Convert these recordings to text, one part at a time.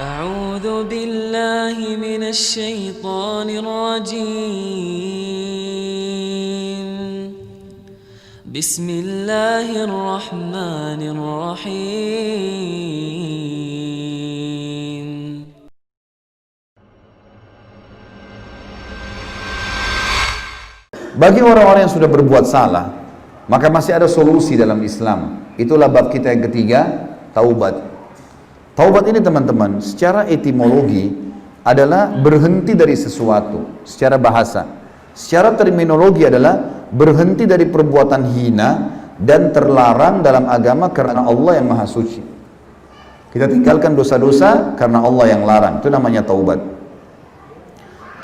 أعوذ بالله من الشيطان الرجيم بسم الله الرحمن الرحيم Bagi orang-orang yang sudah berbuat salah, maka masih ada solusi dalam Islam. Itulah bab kita yang ketiga, taubat. Taubat ini teman-teman, secara etimologi adalah berhenti dari sesuatu, secara bahasa. Secara terminologi adalah berhenti dari perbuatan hina dan terlarang dalam agama karena Allah yang Maha Suci. Kita tinggalkan dosa-dosa karena Allah yang larang, itu namanya taubat.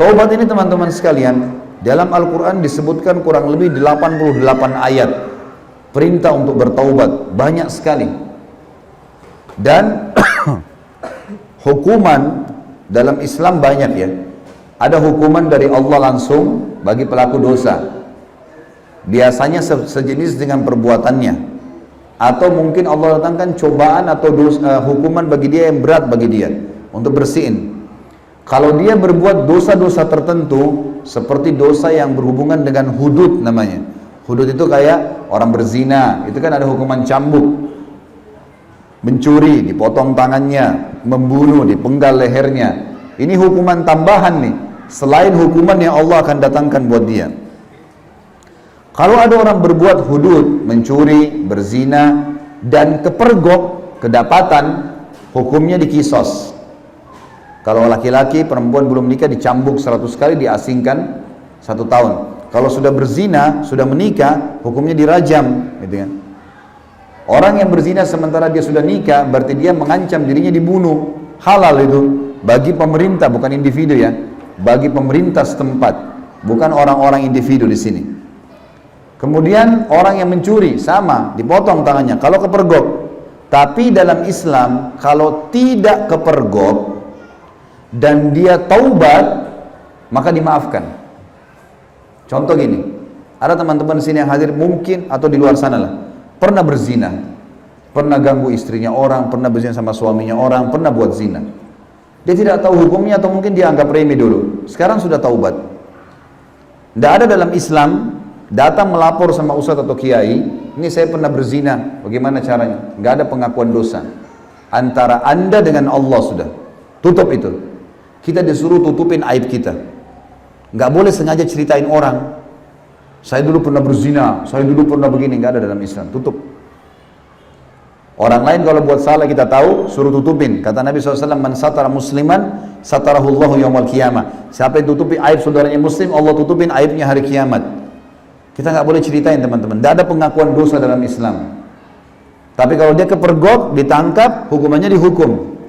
Taubat ini teman-teman sekalian, dalam Al-Quran disebutkan kurang lebih 88 ayat perintah untuk bertaubat, banyak sekali. Dan hukuman dalam Islam banyak ya. Ada hukuman dari Allah langsung bagi pelaku dosa, biasanya sejenis dengan perbuatannya, atau mungkin Allah datangkan cobaan atau hukuman bagi dia yang berat bagi dia untuk bersihin. Kalau dia berbuat dosa-dosa tertentu, seperti dosa yang berhubungan dengan hudud namanya. Hudud itu kayak orang berzina, itu kan ada hukuman cambuk. Mencuri, dipotong tangannya, membunuh, dipenggal lehernya. Ini hukuman tambahan nih, selain hukuman yang Allah akan datangkan buat dia. Kalau ada orang berbuat hudud, mencuri, berzina, dan kepergok, kedapatan, hukumnya dikisos. Kalau laki-laki, perempuan belum nikah dicambuk 100 kali, diasingkan 1 tahun. Kalau sudah berzina, sudah menikah, hukumnya dirajam, gitu kan. Orang yang berzina sementara dia sudah nikah, berarti dia mengancam dirinya dibunuh. Halal itu bagi pemerintah, bukan individu ya. Bagi pemerintah setempat, bukan orang-orang individu di sini. Kemudian orang yang mencuri sama, dipotong tangannya. Kalau kepergok, tapi dalam Islam kalau tidak kepergok dan dia taubat, maka dimaafkan. Contoh gini, ada teman-teman di sini yang hadir mungkin atau di luar sana lah, pernah berzina, pernah ganggu istrinya orang, pernah berzina sama suaminya orang, pernah buat zina. Dia tidak tahu hukumnya atau mungkin dia anggap remeh dulu. Sekarang sudah taubat. Tidak ada dalam Islam datang melapor sama ustadz atau kiai, ini saya pernah berzina, bagaimana caranya? Nggak ada pengakuan dosa. Antara anda dengan Allah sudah. Tutup itu. Kita disuruh tutupin aib kita. Nggak boleh sengaja ceritain orang. Saya dulu pernah berzina, saya dulu pernah begini, nggak ada dalam Islam. Tutup. Orang lain kalau buat salah kita tahu, suruh tutupin. Kata Nabi SAW, man satara musliman, satarahullahu yawmal qiyamah. Siapa yang tutupi aib saudaranya muslim, Allah tutupin aibnya hari kiamat. Kita nggak boleh ceritain teman-teman. Nggak ada pengakuan dosa dalam Islam. Tapi kalau dia kepergok, ditangkap, hukumannya dihukum.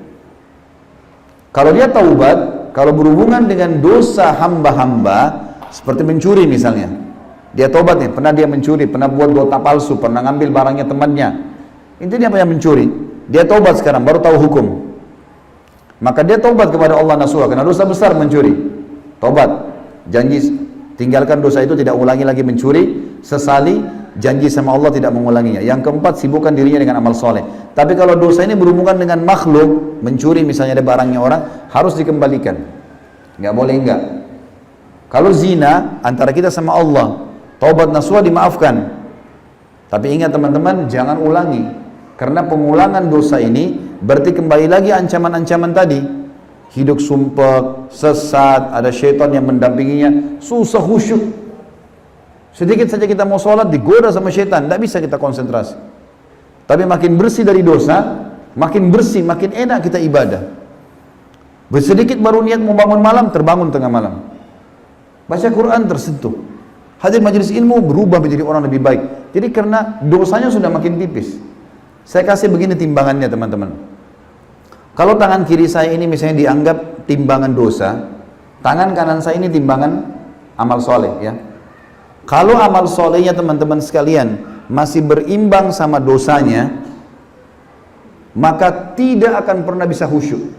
Kalau dia taubat, kalau berhubungan dengan dosa hamba-hamba, seperti mencuri misalnya, dia taubat nih, pernah dia mencuri, pernah buat nota palsu, pernah ngambil barangnya temannya. Intinya apa yang mencuri? Dia taubat sekarang, baru tahu hukum. Maka dia taubat kepada Allah nasuha, karena dosa besar mencuri. Taubat, janji tinggalkan dosa itu, tidak ulangi lagi mencuri, sesali, janji sama Allah tidak mengulanginya. Yang keempat, sibukkan dirinya dengan amal soleh. Tapi kalau dosa ini berhubungan dengan makhluk, mencuri misalnya ada barangnya orang, harus dikembalikan. Nggak boleh enggak. Kalau zina, antara kita sama Allah, taubat nasuha dimaafkan. Tapi ingat teman-teman, jangan ulangi. Karena pengulangan dosa ini berarti kembali lagi ancaman-ancaman tadi. Hidup sumpek, sesat, ada syaitan yang mendampinginya, susah khusyuk. Sedikit saja kita mau sholat digoda sama syaitan, tidak bisa kita konsentrasi. Tapi makin bersih dari dosa, makin bersih, makin enak kita ibadah. Bersedikit baru niat mau bangun malam, terbangun tengah malam. Baca Quran tersentuh. Hadir majelis ilmu berubah menjadi orang lebih baik. Jadi karena dosanya sudah makin tipis. Saya kasih begini timbangannya teman-teman. Kalau tangan kiri saya ini misalnya dianggap timbangan dosa, tangan kanan saya ini timbangan amal soleh ya. Kalau amal solehnya teman-teman sekalian masih berimbang sama dosanya, maka tidak akan pernah bisa khusyuk.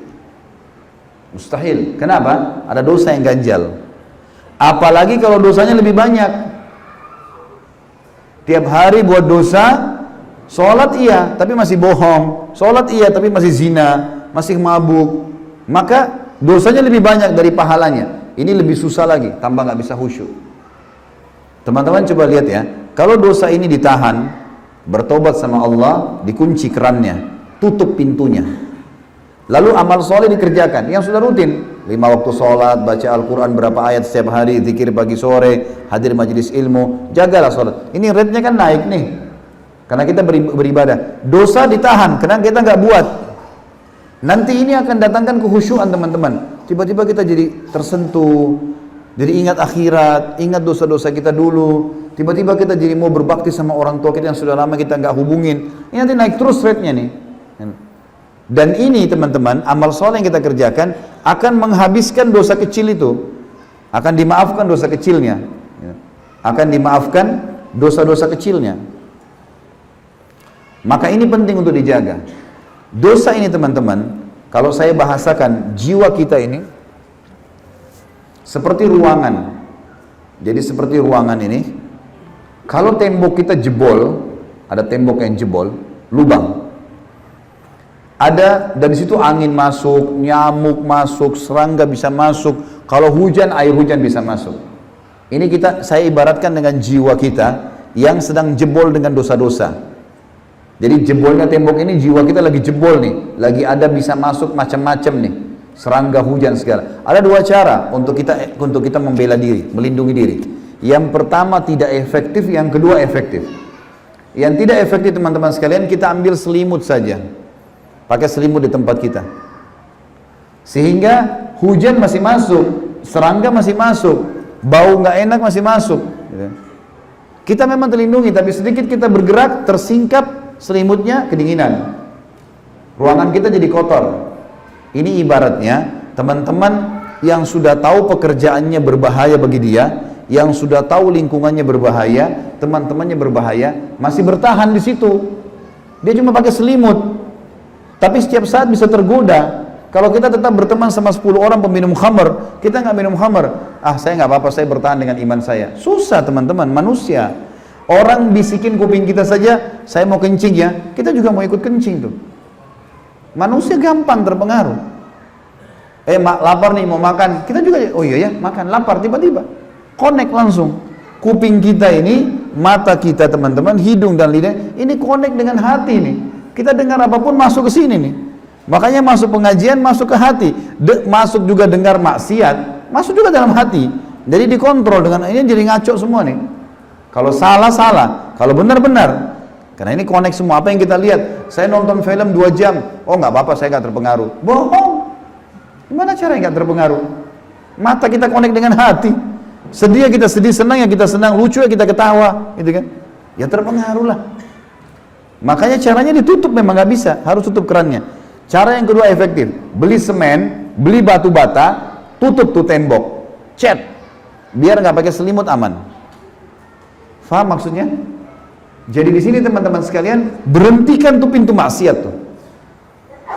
Mustahil. Kenapa? Ada dosa yang ganjal. Apalagi kalau dosanya lebih banyak. Tiap hari buat dosa, sholat iya, tapi masih bohong. Sholat iya, tapi masih zina, masih mabuk. maka dosanya lebih banyak dari pahalanya. Ini lebih susah lagi, tambah nggak bisa khusyuk. Teman-teman coba lihat ya, kalau dosa ini ditahan, bertobat sama Allah, dikunci kerannya, tutup pintunya. Lalu amal soleh dikerjakan, yang sudah rutin, 5 waktu sholat, baca Al-Quran berapa ayat setiap hari, zikir pagi sore, hadir majelis ilmu, jagalah sholat. Ini rate-nya kan naik nih, karena kita beribadah. Dosa ditahan, karena kita nggak buat. Nanti ini akan datangkan kekhusyuan teman-teman. Tiba-tiba kita jadi tersentuh, jadi ingat akhirat, ingat dosa-dosa kita dulu. Tiba-tiba kita jadi mau berbakti sama orang tua kita yang sudah lama kita nggak hubungin. Ini nanti naik terus rate-nya nih. Dan ini teman-teman, amal soleh yang kita kerjakan akan menghabiskan dosa kecil itu. Akan dimaafkan dosa kecilnya. Akan dimaafkan dosa-dosa kecilnya. Maka ini penting untuk dijaga. Dosa ini teman-teman, kalau saya bahasakan jiwa kita ini seperti ruangan. Jadi seperti ruangan ini, kalau tembok kita jebol, ada tembok yang jebol, lubang. Ada dari situ angin masuk, nyamuk masuk, serangga bisa masuk. Kalau hujan, air hujan bisa masuk. Ini saya ibaratkan dengan jiwa kita yang sedang jebol dengan dosa-dosa. Jadi jebolnya tembok ini jiwa kita lagi jebol nih, lagi ada bisa masuk macam-macam nih, serangga, hujan segala. Ada 2 cara untuk kita membela diri, melindungi diri. Yang pertama tidak efektif, yang kedua efektif. Yang tidak efektif teman-teman sekalian, kita ambil selimut saja. Pakai selimut di tempat kita, sehingga hujan masih masuk, serangga masih masuk, bau nggak enak masih masuk. Kita memang terlindungi, tapi sedikit kita bergerak, tersingkap selimutnya, kedinginan, ruangan kita jadi kotor. Ini ibaratnya teman-teman yang sudah tahu pekerjaannya berbahaya bagi dia, yang sudah tahu lingkungannya berbahaya, teman-temannya berbahaya, masih bertahan di situ. Dia cuma pakai selimut. Tapi setiap saat bisa tergoda. Kalau kita tetap berteman sama 10 orang peminum khamr, kita nggak minum khamr, saya nggak apa-apa, saya bertahan dengan iman saya. Susah teman-teman, manusia. Orang bisikin kuping kita saja, saya mau kencing ya, kita juga mau ikut kencing tuh. Manusia gampang terpengaruh. Lapar nih mau makan, kita juga, oh iya ya, makan, lapar, tiba-tiba connect langsung. Kuping kita ini, mata kita teman-teman, hidung dan lidah, ini connect dengan hati nih. Kita dengar apapun masuk ke sini nih. Makanya masuk pengajian masuk ke hati. Masuk juga dengar maksiat, masuk juga dalam hati. Jadi dikontrol dengan ini, jadi ngaco semua nih. Kalau salah, kalau benar. Karena ini connect semua. Apa yang kita lihat? Saya nonton film 2 jam. Oh nggak apa-apa, saya nggak terpengaruh. Bohong. Gimana cara nggak terpengaruh? Mata kita connect dengan hati. Sedih kita sedih, senang ya kita senang, lucu ya kita ketawa, gitu kan? Ya terpengaruh lah. Makanya caranya ditutup, memang nggak bisa, harus tutup kerannya. Cara yang kedua efektif, beli semen, beli batu bata, tutup tuh tembok, cat, biar nggak pakai selimut, aman. Faham maksudnya? Jadi di sini teman-teman sekalian, berhentikan tuh pintu maksiat tuh.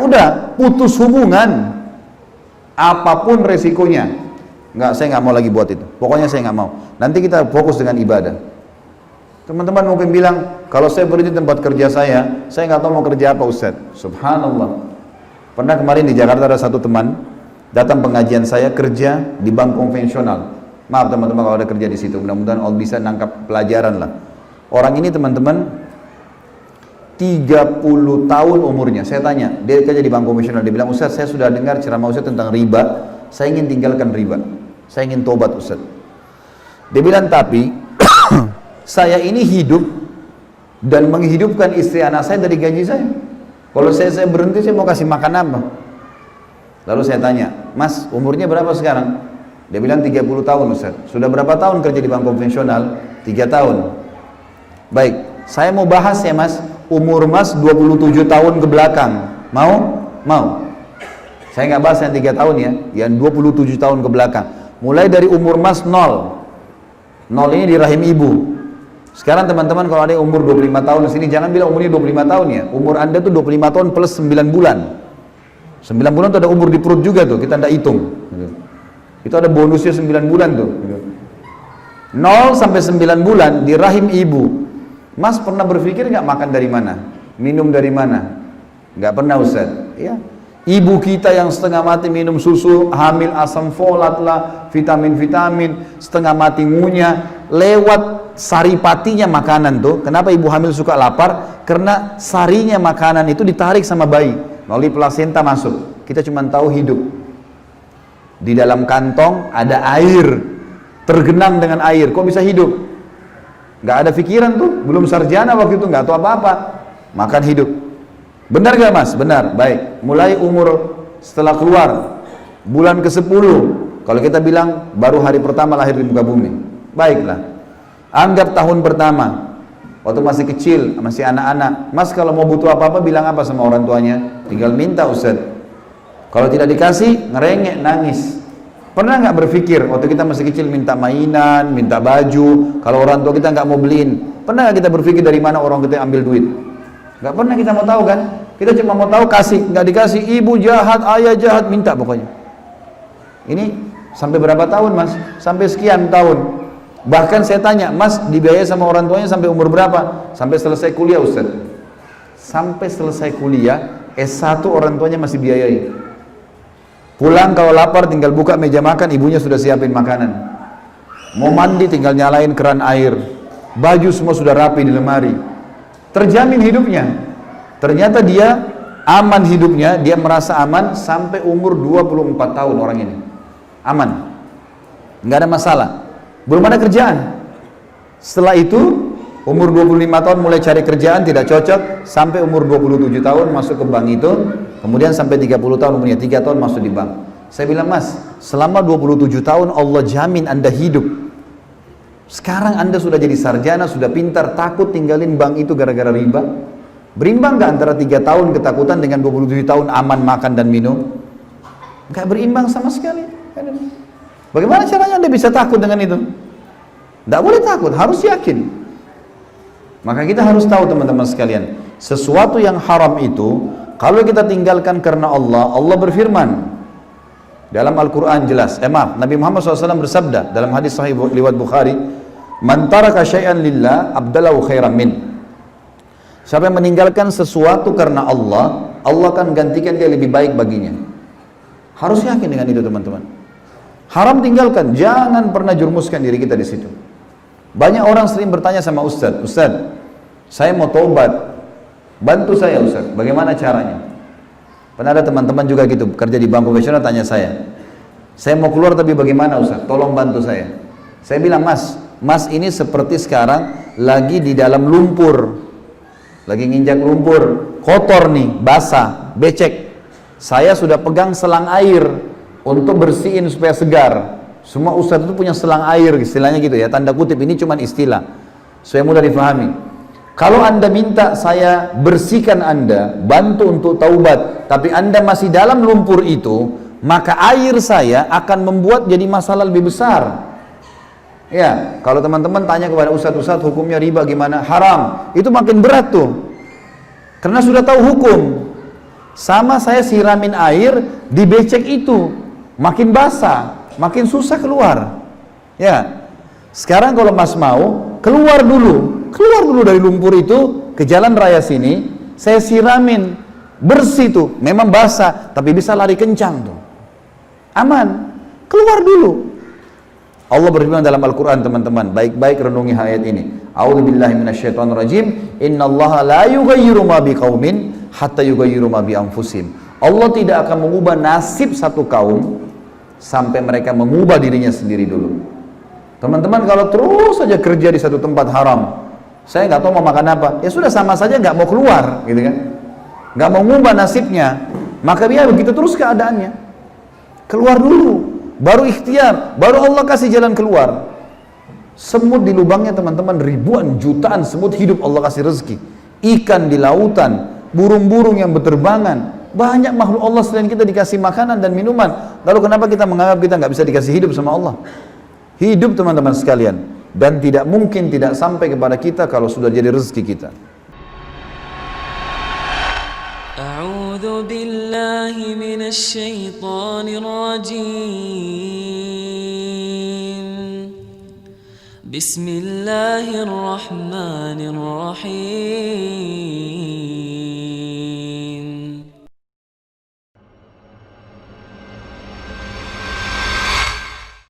Udah, putus hubungan, apapun resikonya. Saya nggak mau lagi buat itu. Pokoknya saya nggak mau. Nanti kita fokus dengan ibadah. Teman-teman mungkin bilang, kalau saya berhenti tempat kerja saya nggak tahu mau kerja apa Ustaz. Subhanallah. Pernah kemarin di Jakarta ada satu teman datang pengajian saya, kerja di bank konvensional. Maaf teman-teman kalau ada kerja di situ, mudah-mudahan Allah bisa nangkap pelajaran lah. Orang ini teman-teman 30 tahun umurnya. Saya tanya, dia kerja di bank konvensional, dia bilang, Ustaz saya sudah dengar ceramah Ustaz tentang riba, saya ingin tinggalkan riba, saya ingin tobat Ustaz. Dia bilang, tapi saya ini hidup dan menghidupkan istri anak saya dari gaji saya. Kalau saya berhenti, saya mau kasih makan apa? Lalu saya tanya, Mas umurnya berapa sekarang? Dia bilang 30 tahun Ustaz. Sudah berapa tahun kerja di bank konvensional? 3 tahun. Baik, saya mau bahas ya Mas, umur Mas 27 tahun ke belakang. Mau? Mau. Saya nggak bahas yang 3 tahun ya, yang 27 tahun ke belakang. Mulai dari umur Mas 0. 0 ini di rahim ibu. Sekarang teman-teman kalau ada yang umur 25 tahun di sini, jangan bilang umurnya 25 tahun ya. Umur Anda tuh 25 tahun plus 9 bulan. 9 bulan itu ada umur di perut juga tuh, kita tidak hitung. Itu ada bonusnya 9 bulan tuh. 0 sampai 9 bulan di rahim ibu. Mas pernah berpikir nggak makan dari mana? Minum dari mana? Nggak pernah Ustaz. Ya. Ibu kita yang setengah mati minum susu, hamil asam folat lah, vitamin-vitamin, setengah mati ngunyah, lewat saripatinya makanan tuh. Kenapa ibu hamil suka lapar? Karena sarinya makanan itu ditarik sama bayi, melalui plasenta masuk. Kita cuma tahu hidup. Di dalam kantong ada air, tergenang dengan air, kok bisa hidup? Gak ada pikiran tuh, belum sarjana waktu itu, gak tahu apa-apa, makan hidup. Benar gak mas? Benar, baik. Mulai umur setelah keluar bulan ke-10, kalau kita bilang baru hari pertama lahir di muka bumi, baiklah, anggap tahun pertama waktu masih kecil, masih anak-anak, mas kalau mau butuh apa-apa bilang apa sama orang tuanya? Tinggal minta Ustaz. Kalau tidak dikasih, ngerengek, nangis. Pernah nggak berpikir waktu kita masih kecil minta mainan, minta baju, kalau orang tua kita nggak mau beliin? Pernah nggak kita berpikir dari mana orang kita ambil duit? Nggak pernah kita mau tahu kan? Kita cuma mau tahu kasih, nggak dikasih, ibu jahat, ayah jahat, minta pokoknya. Ini sampai berapa tahun mas? Sampai sekian tahun. Bahkan saya tanya, mas dibiayai sama orang tuanya sampai umur berapa? Sampai selesai kuliah Ustaz. Sampai selesai kuliah, S1 orang tuanya masih biayai. Pulang kalau lapar tinggal buka meja makan, ibunya sudah siapin makanan. Mau mandi tinggal nyalain keran air. Baju semua sudah rapi di lemari. Terjamin hidupnya. Ternyata dia aman hidupnya, dia merasa aman sampai umur 24 tahun orang ini. Aman. Nggak ada masalah. Belum ada kerjaan. Setelah itu, umur 25 tahun mulai cari kerjaan, tidak cocok, sampai umur 27 tahun masuk ke bank itu, kemudian sampai 30 tahun umurnya, 3 tahun masuk di bank. Saya bilang, mas, selama 27 tahun Allah jamin Anda hidup. Sekarang Anda sudah jadi sarjana, sudah pintar, takut tinggalin bank itu gara-gara riba? Berimbang gak antara 3 tahun ketakutan dengan 27 tahun aman makan dan minum? Gak berimbang sama sekali. Bagaimana caranya Anda bisa takut dengan itu? Tidak boleh takut, harus yakin. Maka kita harus tahu teman-teman sekalian, sesuatu yang haram itu, kalau kita tinggalkan karena Allah, Allah berfirman dalam Al-Quran jelas, Nabi Muhammad SAW bersabda dalam hadis sahih riwayat Bukhari, man taraka syai'an lillah abdalahu khairan min. Siapa yang meninggalkan sesuatu karena Allah, Allah akan gantikan dia lebih baik baginya. Harus yakin dengan itu teman-teman. Haram tinggalkan, jangan pernah jurmuskan diri kita di situ. Banyak orang sering bertanya sama Ustaz, Ustaz, saya mau taubat, bantu saya Ustaz, bagaimana caranya? Pernah ada teman-teman juga gitu, kerja di bank profesional tanya saya mau keluar tapi bagaimana Ustaz, tolong bantu saya. Saya bilang, mas ini seperti sekarang lagi di dalam lumpur, lagi nginjak lumpur, kotor nih, basah, becek. Saya sudah pegang selang air untuk bersihin supaya segar. Semua ustaz itu punya selang air, istilahnya gitu ya, tanda kutip, ini cuma istilah supaya mudah difahami. Kalau Anda minta saya bersihkan Anda, bantu untuk taubat, tapi Anda masih dalam lumpur itu, maka air saya akan membuat jadi masalah lebih besar. Ya, kalau teman-teman tanya kepada ustaz-ustaz hukumnya riba gimana? Haram. Itu makin berat tuh. Karena sudah tahu hukum. Sama saya siramin air di becek itu, makin basah, makin susah keluar. Ya. Sekarang kalau mas mau, keluar dulu dari lumpur itu ke jalan raya sini, saya siramin, bersih tuh, memang basah, tapi bisa lari kencang tuh. Aman. Keluar dulu. Allah berfirman dalam Al-Quran teman-teman, baik-baik renungi ayat ini. A'udzubillahi minasyaitonirrajim. Innallaha la yughayyiru ma biqaumin hatta yughayyiru ma bi anfusihim. Allah tidak akan mengubah nasib satu kaum sampai mereka mengubah dirinya sendiri dulu. Teman-teman kalau terus saja kerja di satu tempat haram, saya nggak tahu mau makan apa, ya sudah sama saja nggak mau keluar, gitu kan? Nggak mau mengubah nasibnya, maka dia begitu terus keadaannya. Keluar dulu. Baru ikhtiar, baru Allah kasih jalan keluar. Semut di lubangnya teman-teman, ribuan jutaan semut hidup Allah kasih rezeki. Ikan di lautan, burung-burung yang berterbangan, banyak makhluk Allah selain kita dikasih makanan dan minuman. Lalu kenapa kita menganggap kita nggak bisa dikasih hidup sama Allah? Hidup teman-teman sekalian, dan tidak mungkin tidak sampai kepada kita kalau sudah jadi rezeki kita. أعوذ بالله من الشيطان الرجيم بسم الله الرحمن الرحيم